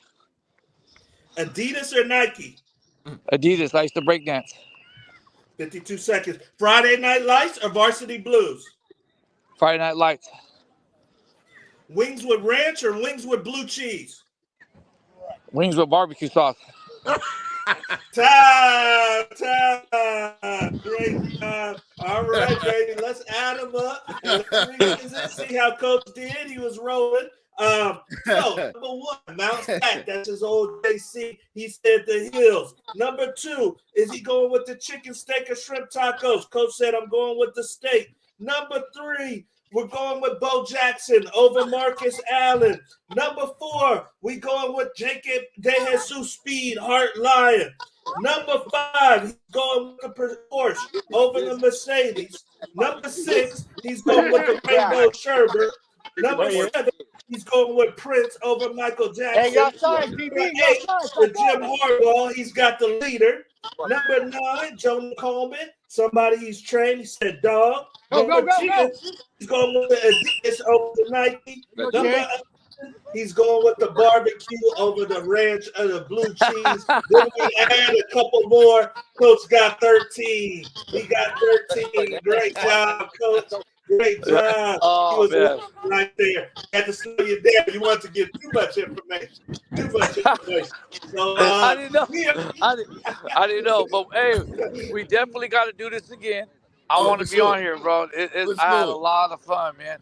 Adidas or Nike? Adidas. I used to break dance. 52 seconds. Friday Night Lights or Varsity Blues? Friday Night Lights. Wings with ranch or wings with blue cheese? Wings with barbecue sauce. Time. Great time. All right, baby. Let's add them up. And let's see how Coach did. He was rolling. So, number one, Mount Sac. That's his old JC. He said the hills. Number two, is he going with the chicken, steak, or shrimp tacos? Coach said, I'm going with the steak. Number three, we're going with Bo Jackson over Marcus Allen. Number four, we going with Jacob De Jesus, Speed, Heart, Lion. Number five, he's going with the Porsche over the Mercedes. Number six, he's going with the Rainbow Sherbet. Number seven, he's going with Prince over Michael Jackson. Hey, y'all sorry, Number BB. eight, with Jim Harbaugh, he's got the leader. Number nine, Jonah Coleman, somebody he's trained. He said, dog. Go. He's going with the Adidas over the Nike. He's going with the barbecue over the ranch or the blue cheese. Then we add a couple more. Coach got 13. He got 13. Great job, Coach. Great job. He Oh was man. right there. Had to slow you down. You want to give too much information. Too much information. So I didn't know. yeah. I didn't know. But hey, we definitely got to do this again. I Yeah, want for to be sure. on here, bro. Let's I had do a it. lot of fun, man.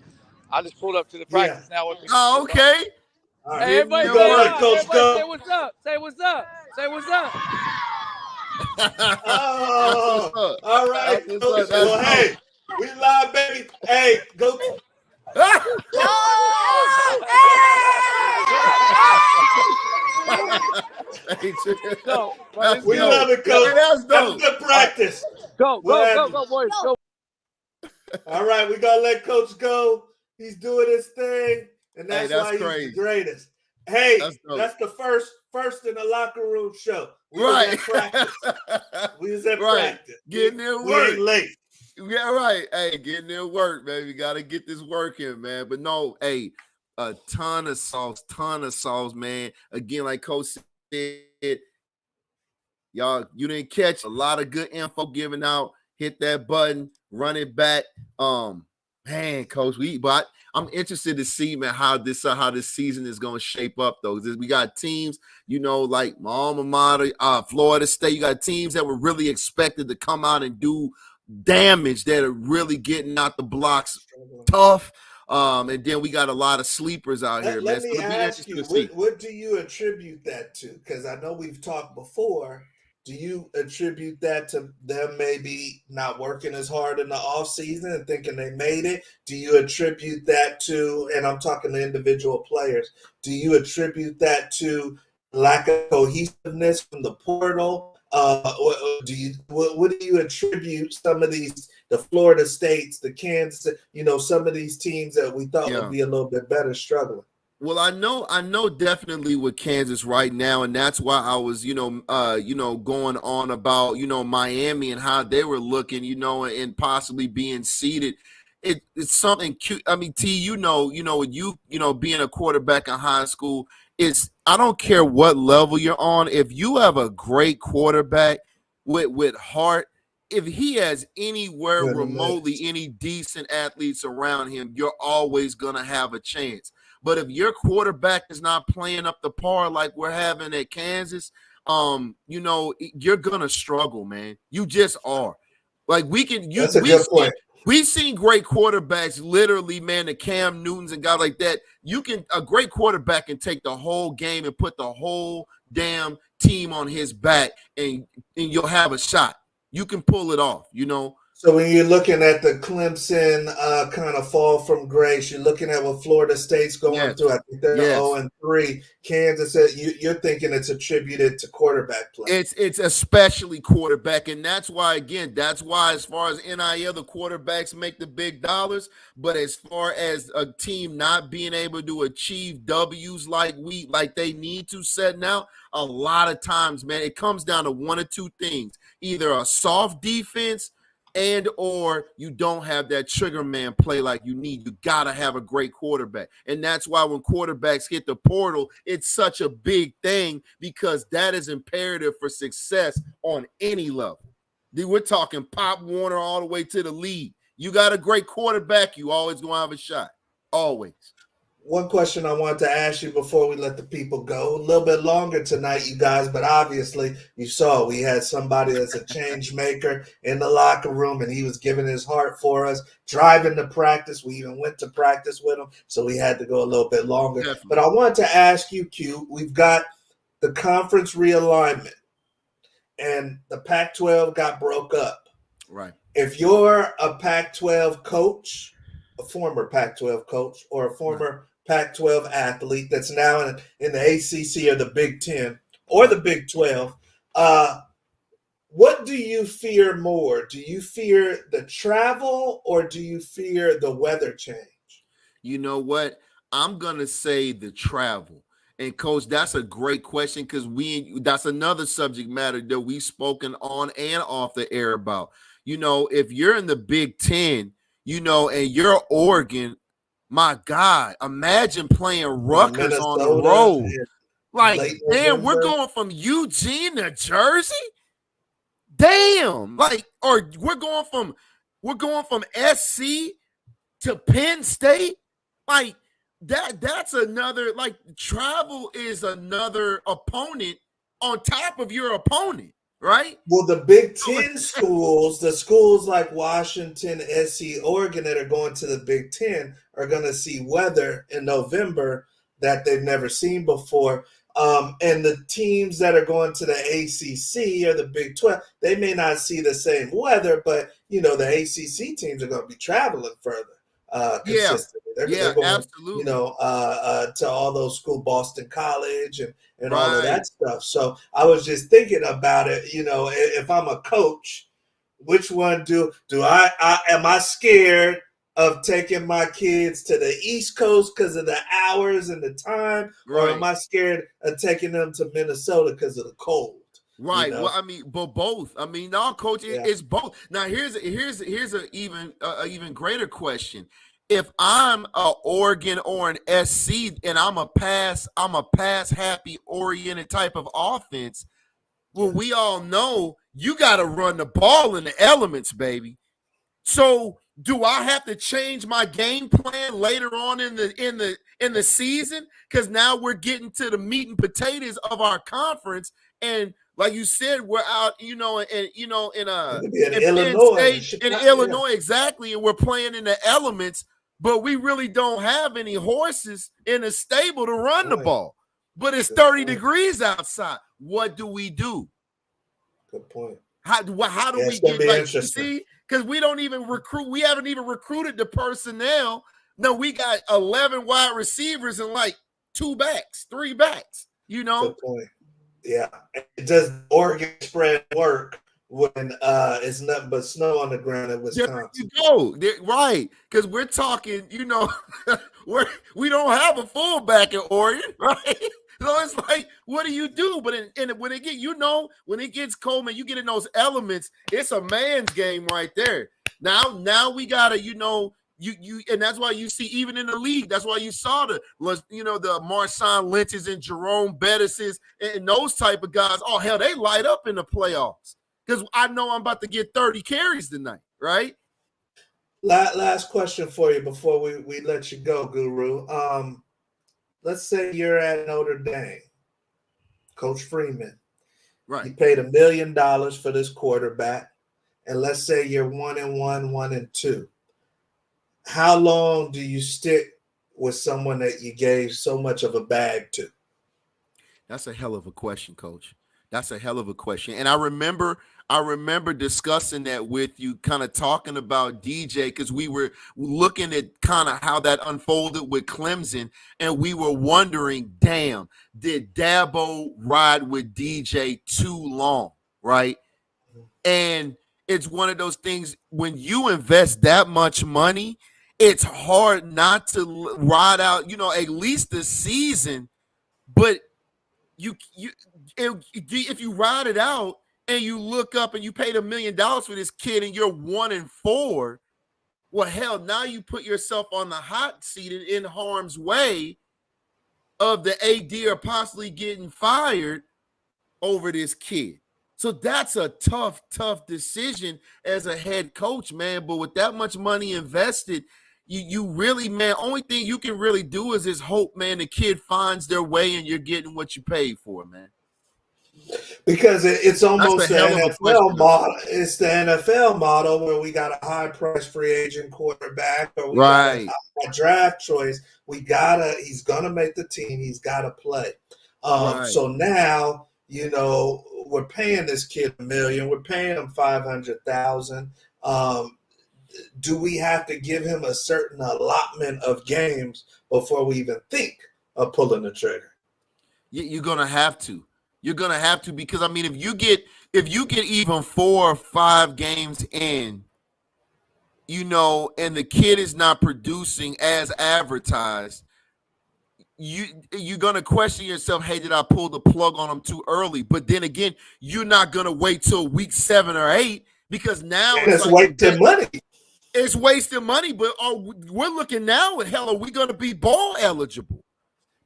I just pulled up to the Yeah. practice now with me. Oh, okay. All right. Hey, Getting everybody We're their gonna say let work. hi. Coach Everybody say go. what's up. Say what's up. Say what's up. That's what's Oh, up. all right, That's what's Coach. up. That's Well, hey, we live, baby. Hey, go. Hey, No, but that's it's We good. love dope. it, Hey, Coach. that's Have a dope. good practice. Go, What go, go, happened? go, boys. Go. All right, we gotta let Coach go. He's doing his thing, and Hey, that's that's why he's crazy. the greatest. Hey, That's dope. that's the first in the locker room show. We Right. was at practice. We was at Right. practice. Getting their We work. ain't late. Yeah, right. Hey, getting their work, baby. Got to get this work in, man. But no, hey, a ton of sauce, man. Again, like Coach said, y'all, you didn't catch a lot of good info given out. Hit that button, run it back. Man, Coach, but I'm interested to see, man, how this season is going to shape up, though. We got teams, like my alma mater, Florida State. You got teams that were really expected to come out and do damage, that are really getting out the blocks tough. And then we got a lot of sleepers out here, man. Let It's me going to be ask interesting you, to see. what do you attribute that to? Because I know we've talked before. Do you attribute that to them maybe not working as hard in the off season and thinking they made it? Do you attribute that to, and I'm talking to individual players, do you attribute that to lack of cohesiveness from the portal? What do you attribute some of these, the Florida States, the Kansas, some of these teams that we thought would be a little bit better struggling? Well, I know definitely with Kansas right now, and that's why I was, going on about, Miami and how they were looking, and possibly being seeded. It's something cute. I mean, T, being a quarterback in high school, I don't care what level you're on. If you have a great quarterback with heart, if he has anywhere remotely any decent athletes around him, you're always gonna have a chance. But if your quarterback is not playing up the par like we're having at Kansas, you're gonna struggle, man. You just are. Like That's a good point. We've seen great quarterbacks, literally, man, the Cam Newtons and guys like that. A great quarterback can take the whole game and put the whole damn team on his back, and you'll have a shot. You can pull it off, So when you're looking at the Clemson kind of fall from grace, you're looking at what Florida State's going through. I think they're 0-3. Kansas, you're thinking it's attributed to quarterback play. It's especially quarterback, and that's why as far as NIL, the quarterbacks make the big dollars. But as far as a team not being able to achieve W's like they need to setting out, a lot of times, man, it comes down to one or two things: either a soft defense, and or you don't have that trigger man play like you need. You got to have a great quarterback. And that's why when quarterbacks hit the portal, it's such a big thing, because that is imperative for success on any level. We're talking Pop Warner all the way to the league. You got a great quarterback, you always going to have a shot. Always. One question I wanted to ask you before we let the people go. A little bit longer tonight, you guys, but obviously you saw we had somebody that's a change maker in the locker room, and he was giving his heart for us, driving to practice. We even went to practice with him, so we had to go a little bit longer. Definitely. But I wanted to ask you, Q, we've got the conference realignment, and the Pac-12 got broke up. Right. If you're a Pac-12 coach, a former Pac-12 coach, or a former Pac-12 athlete that's now in the ACC or the Big Ten or the Big 12, what do you fear more? Do you fear the travel, or do you fear the weather change? You know what? I'm going to say the travel. And Coach, that's a great question, because that's another subject matter that we've spoken on and off the air about. If you're in the Big Ten, and you're Oregon, My God, imagine playing Rutgers on the Minnesota road. in Like, late damn, we're November. going from Eugene to Jersey. Damn, like, or we're going from SC to Penn State. Like that's another, like, travel is another opponent on top of your opponent, right? Well, the Big Ten schools, the schools like Washington, SC, Oregon that are going to the Big Ten are going to see weather in November that they've never seen before. And the teams that are going to the ACC or the Big 12, they may not see the same weather, but, the ACC teams are going to be traveling further Yeah, consistently. They're yeah, going, absolutely. to all those schools, Boston College and all of Right. that stuff. So I was just thinking about it. If I'm a coach, which one do I am I scared of taking my kids to the East Coast because of the hours and the time, or am Right. I scared of taking them to Minnesota because of the cold? Right. Well, I mean, but both. I mean, no, coach, Yeah. it's both. Now, here's a even greater question. If I'm a Oregon or an SC and I'm a pass happy oriented type of offense, well, we all know you got to run the ball in the elements, baby. So, do I have to change my game plan later on in the season? Because now we're getting to the meat and potatoes of our conference, and like you said, we're out, in Penn Illinois, State, in Chicago, Illinois, exactly, and we're playing in the elements, but we really don't have any horses in the stable to run the ball. But it's 30 degrees outside. What do we do? Good point. How do we get, like, see? Because we don't even recruit. We haven't even recruited the personnel. No, we got 11 wide receivers and like 2 backs, 3 backs. Good point. Yeah. Does Oregon spread work when it's nothing but snow on the ground in Wisconsin? There you go. Right. Because we're talking, we don't have a fullback in Oregon, right? So it's like, what do you do? But when it gets cold, man, you get in those elements, it's a man's game right there. Now we gotta, and that's why you see, even in the league, that's why you saw the Marshawn Lynch's and Jerome Bettis's and those type of guys. Oh, hell, they light up in the playoffs because I know I'm about to get 30 carries tonight, right? Last question for you before we let you go, Guru. Let's say you're at Notre Dame, Coach Freeman. Right. You paid $1 million for this quarterback, and let's say you're 1-1, 1-2. How long do you stick with someone that you gave so much of a bag to? That's a hell of a question, Coach. That's a hell of a question. And I remember discussing that with you, kind of talking about DJ, because we were looking at kind of how that unfolded with Clemson, and we were wondering, damn, did Dabo ride with DJ too long, right? And it's one of those things, when you invest that much money, it's hard not to ride out, at least the season. But if you ride it out and you look up and you paid $1 million for this kid and you're 1-4, well, hell, now you put yourself on the hot seat and in harm's way of the AD or possibly getting fired over this kid. So that's a tough decision as a head coach, man. But with that much money invested, you really, man, only thing you can really do is hope, man, the kid finds their way and you're getting what you paid for, man. Because it's almost the NFL model. It's the NFL model where we got a high price free agent quarterback, or we got a draft choice. He's gonna make the team. He's got to play. So now, we're paying this kid $1 million. We're paying him $500,000. Do we have to give him a certain allotment of games before we even think of pulling the trigger? You're gonna have to. You're gonna have to, because I mean, if you get even 4 or 5 games in, and the kid is not producing as advertised, you're gonna question yourself. Hey, did I pull the plug on him too early? But then again, you're not gonna wait till week 7 or 8, because now it's wasted money. It's wasting money, but we're looking now at, hell, are we going to be bowl eligible?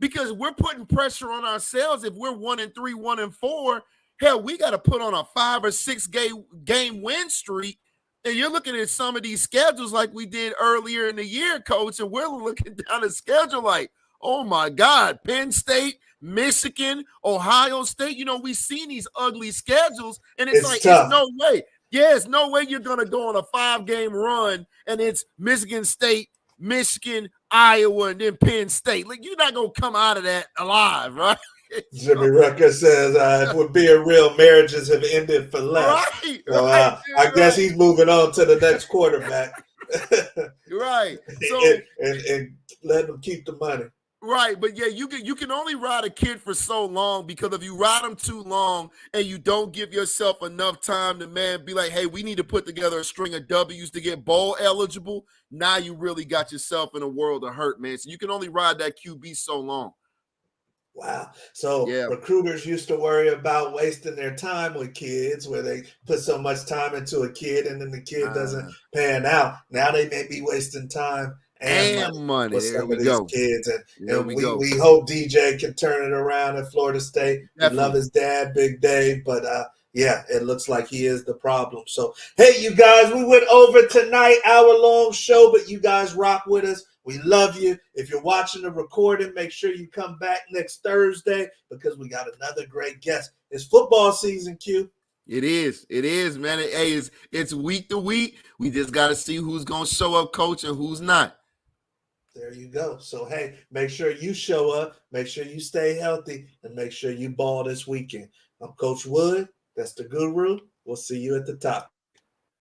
Because we're putting pressure on ourselves. If we're 1-3, 1-4, hell, we got to put on a 5 or 6 game win streak. And you're looking at some of these schedules like we did earlier in the year, Coach, and we're looking down the schedule like, oh my God, Penn State, Michigan, Ohio State. We've seen these ugly schedules, and it's like, tough. it's no way. Yeah, it's no way you're going to go on a 5-game run and it's Michigan State, Michigan, Iowa, and then Penn State. Like, you're not going to come out of that alive, right? Jimmy Rucker says, if we're being real, marriages have ended for less. Right, So I guess he's moving on to the next quarterback. Right. So and let them keep the money. Right, but yeah, you can only ride a kid for so long, because if you ride them too long and you don't give yourself enough time to, man, be like, hey, we need to put together a string of W's to get bowl eligible. Now you really got yourself in a world of hurt, man. So you can only ride that QB so long. Wow. So yeah. Recruiters used to worry about wasting their time with kids, where they put so much time into a kid and then the kid doesn't pan out. Now they may be wasting time and money with some of these kids. And we hope DJ can turn it around at Florida State. Definitely. We love his dad, Big Dave, but yeah, it looks like he is the problem. So, hey, you guys, we went over tonight, hour-long show, but you guys rock with us. We love you. If you're watching the recording, make sure you come back next Thursday, because we got another great guest. It's football season, Q. It is, man. Hey, it's week to week. We just got to see who's going to show up, Coach, and who's not. There you go. So, hey, make sure you show up, make sure you stay healthy, and make sure you ball this weekend. I'm Coach Wood. That's the Guru. We'll see you at the top.